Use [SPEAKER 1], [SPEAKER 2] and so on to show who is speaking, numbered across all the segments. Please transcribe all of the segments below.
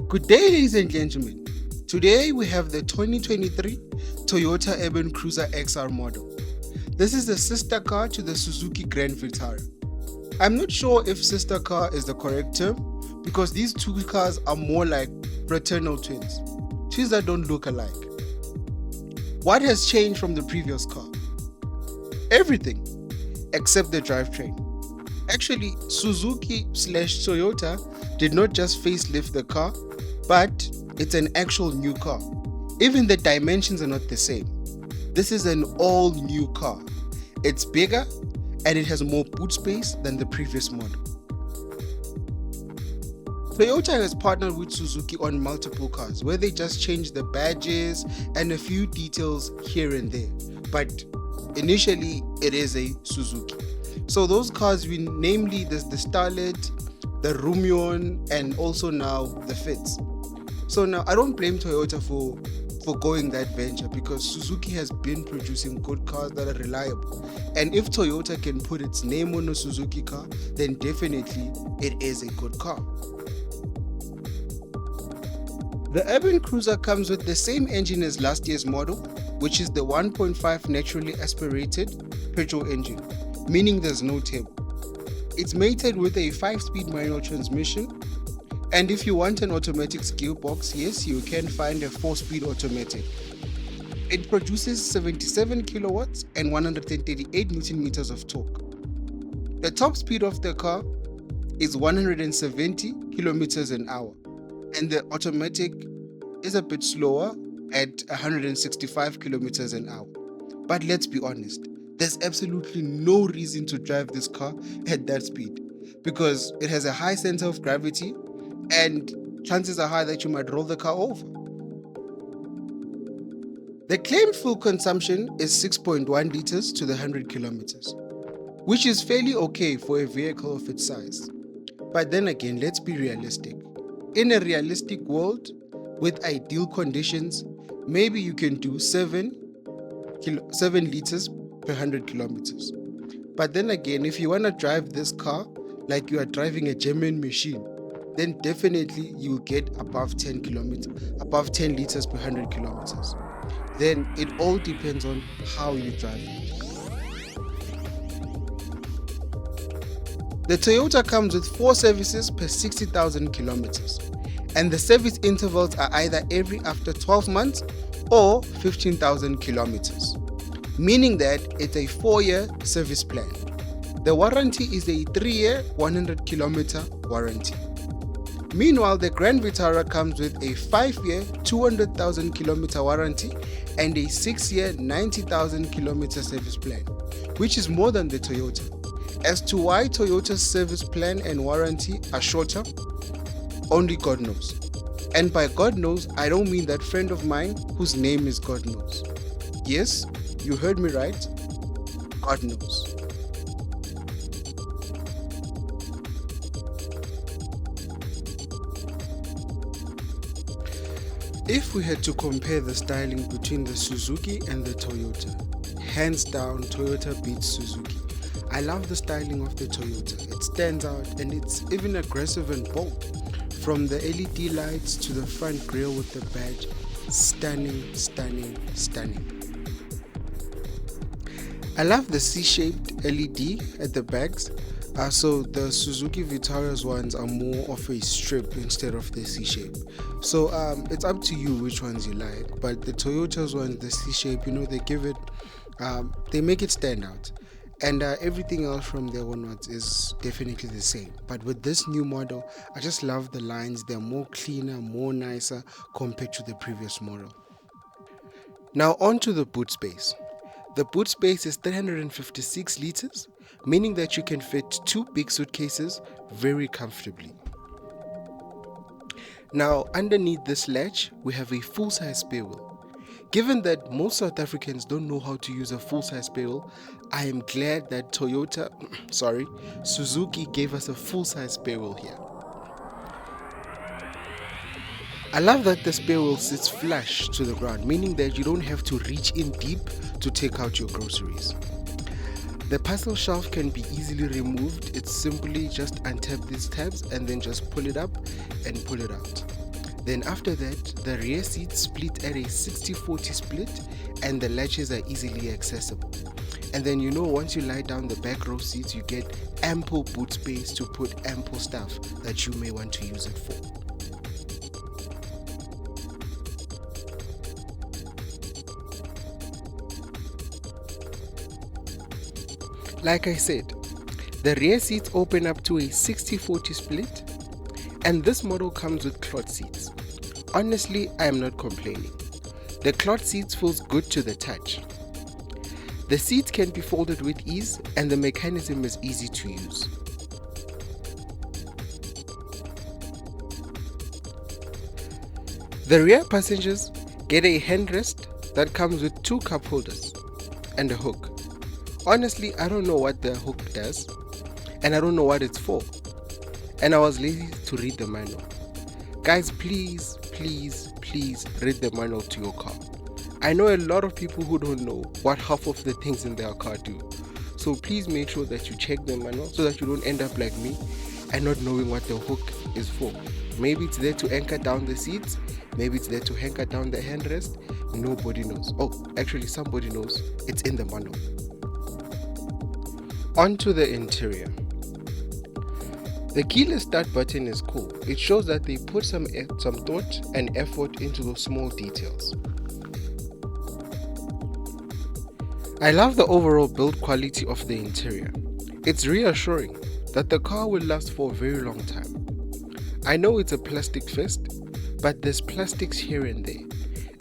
[SPEAKER 1] Good day, ladies and gentlemen. Today we have the 2023 Toyota Urban Cruiser XR model. This is the sister car to the Suzuki Grand Vitara. I'm not sure if sister car is the correct term because these two cars are more like fraternal twins that don't look alike. What has changed from the previous car? Everything except the drivetrain. Actually, Suzuki/Toyota did not just facelift the car, but it's an actual new car. Even the dimensions are not the same. This is an all new car. It's bigger and it has more boot space than the previous model. Toyota has partnered with Suzuki on multiple cars where they just changed the badges and a few details here and there. But initially it is a Suzuki. So those cars, namely the Starlet, the Rumion, and also now the Fitz. So now I don't blame Toyota for going that venture because Suzuki has been producing good cars that are reliable. And if Toyota can put its name on a Suzuki car, then definitely it is a good car. The Urban Cruiser comes with the same engine as last year's model, which is the 1.5 naturally aspirated petrol engine, meaning there's no turbo. It's mated with a 5-speed manual transmission, and if you want an automatic gearbox, yes, you can find a 4-speed automatic. It produces 77 kilowatts and 138 newton meters of torque. The top speed of the car is 170 kilometers an hour, and the automatic is a bit slower at 165 kilometers an hour. But let's be honest, there's absolutely no reason to drive this car at that speed because it has a high center of gravity and chances are high that you might roll the car over. The claimed fuel consumption is 6.1 liters to the 100 kilometers, which is fairly okay for a vehicle of its size. But then again, let's be realistic. In a realistic world, with ideal conditions, maybe you can do 7 liters per 100 kilometers. But then again, if you want to drive this car like you are driving a German machine, then definitely you will get above 10 liters per 100 kilometers. Then it all depends on how you drive it. The Toyota comes with 4 services per 60,000 kilometers, and the service intervals are either every after 12 months or 15,000 kilometers, meaning that it's a 4-year service plan. The warranty is a 3-year 100-kilometer warranty. Meanwhile, the Grand Vitara comes with a 5-year 200,000 kilometer warranty and a 6-year 90,000 kilometer service plan, which is more than the Toyota. As to why Toyota's service plan and warranty are shorter, only God knows. And by God knows, I don't mean that friend of mine whose name is God knows. Yes, you heard me right. God knows. If we had to compare the styling between the Suzuki and the Toyota, hands down Toyota beats Suzuki. I love the styling of the Toyota. It stands out and it's even aggressive and bold. From the LED lights to the front grille with the badge, stunning, stunning, stunning. I love the C-shaped LED at the backs. So the Suzuki Vitara's ones are more of a strip instead of the C-shape. So it's up to you which ones you like. But the Toyota's ones, the C-shape, they give it, they make it stand out. And everything else from their onwards is definitely the same. But with this new model, I just love the lines. They're more cleaner, more nicer compared to the previous model. Now on to the boot space. The boot space is 356 liters, meaning that you can fit 2 big suitcases very comfortably. Now underneath this latch, we have a full-size spare wheel. Given that most South Africans don't know how to use a full-size spare wheel, I am glad that Suzuki gave us a full-size spare wheel here. I love that the spare wheel sits flush to the ground, meaning that you don't have to reach in deep to take out your groceries. The parcel shelf can be easily removed. It's simply just untap these tabs and then just pull it up and pull it out. Then after that, the rear seats split at a 60-40 split and the latches are easily accessible. And then once you lie down the back row seats, you get ample boot space to put ample stuff that you may want to use it for. Like I said, the rear seats open up to a 60-40 split, and this model comes with cloth seats. Honestly, I am not complaining. The cloth seats feels good to the touch. The seats can be folded with ease and the mechanism is easy to use. The rear passengers get a handrest that comes with 2 cup holders and a hook. Honestly, I don't know what the hook does and I don't know what it's for. And I was lazy to read the manual. Guys, please read the manual to your car. I know a lot of people who don't know what half of the things in their car do. So please make sure that you check the manual so that you don't end up like me and not knowing what the hook is for. Maybe it's there to anchor down the seats. Maybe it's there to anchor down the handrest. Nobody knows. Oh, actually somebody knows. It's in the manual. Onto the interior. The keyless start button is cool. It shows that they put some thought and effort into those small details. I love the overall build quality of the interior. It's reassuring that the car will last for a very long time. I know it's a plastic fest, but there's plastics here and there,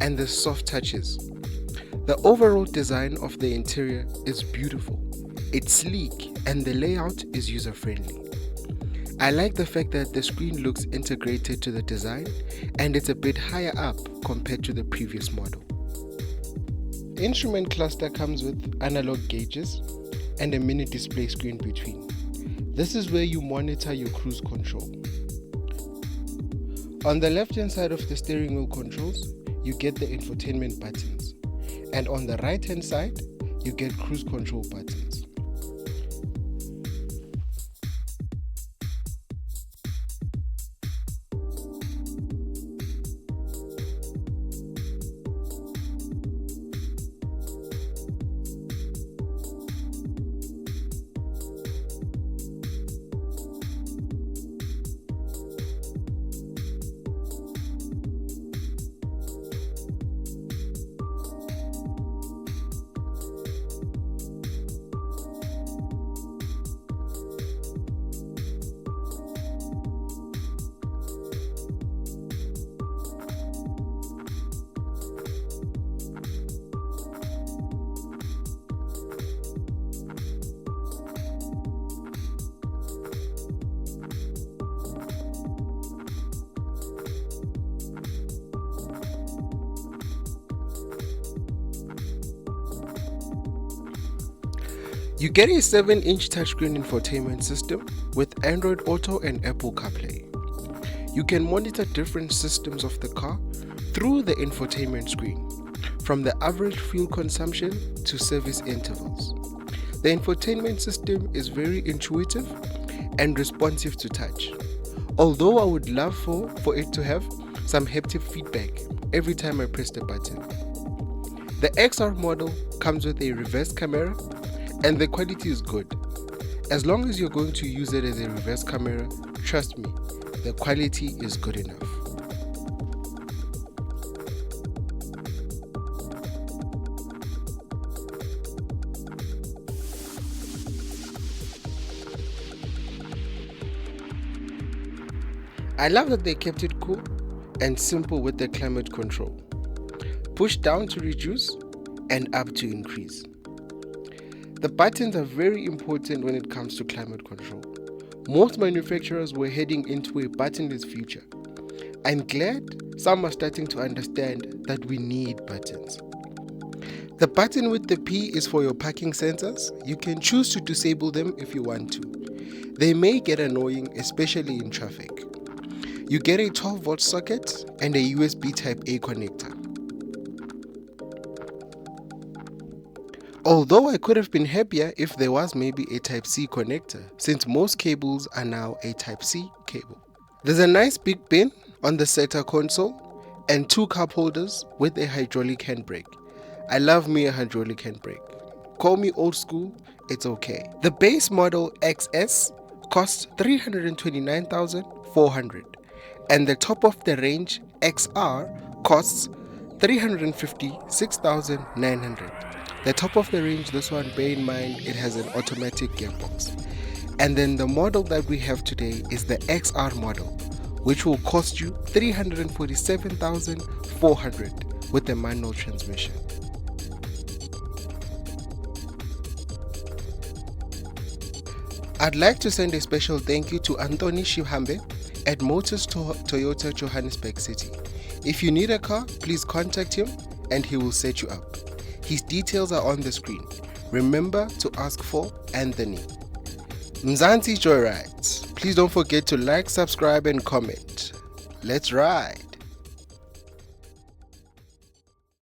[SPEAKER 1] and there's soft touches. The overall design of the interior is beautiful. It's sleek and the layout is user-friendly. I like the fact that the screen looks integrated to the design and it's a bit higher up compared to the previous model. The instrument cluster comes with analog gauges and a mini display screen between. This is where you monitor your cruise control. On the left hand side of the steering wheel controls, you get the infotainment buttons, and on the right hand side, you get cruise control buttons. You get a 7-inch touchscreen infotainment system with Android Auto and Apple CarPlay. You can monitor different systems of the car through the infotainment screen, from the average fuel consumption to service intervals. The infotainment system is very intuitive and responsive to touch, although I would love for it to have some haptic feedback every time I press the button. The XR model comes with a reverse camera and the quality is good. As long as you're going to use it as a reverse camera, trust me, the quality is good enough. I love that they kept it cool and simple with the climate control. Push down to reduce and up to increase. The buttons are very important when it comes to climate control. Most manufacturers were heading into a buttonless future. I'm glad some are starting to understand that we need buttons. The button with the P is for your parking sensors. You can choose to disable them if you want to. They may get annoying, especially in traffic. You get a 12-volt socket and a USB Type-A connector. Although I could have been happier if there was maybe a Type-C connector, since most cables are now a Type-C cable. There's a nice big bin on the center console and 2 cup holders with a hydraulic handbrake. I love me a hydraulic handbrake. Call me old school, it's okay. The base model XS costs 329,400 and the top of the range XR costs 356,900. The top of the range, this one, bear in mind, it has an automatic gearbox. And then the model that we have today is the XR model, which will cost you 347,400 with a manual transmission. I'd like to send a special thank you to Anthony Shihambe at Motors Toyota Johannesburg City. If you need a car, please contact him and he will set you up. His details are on the screen. Remember to ask for Anthony. Mzansi Joyrides. Please don't forget to like, subscribe and comment. Let's ride!